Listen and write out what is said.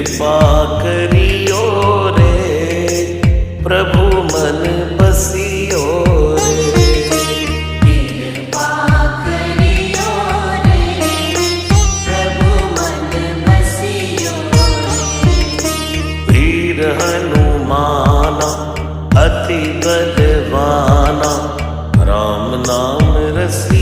कृपा करियो रे, प्रभु मन बसियो रे। कृपा करियो रे, प्रभु मन बसियो रे। वीर हनुमाना अति बलवाना, राम नाम रसिया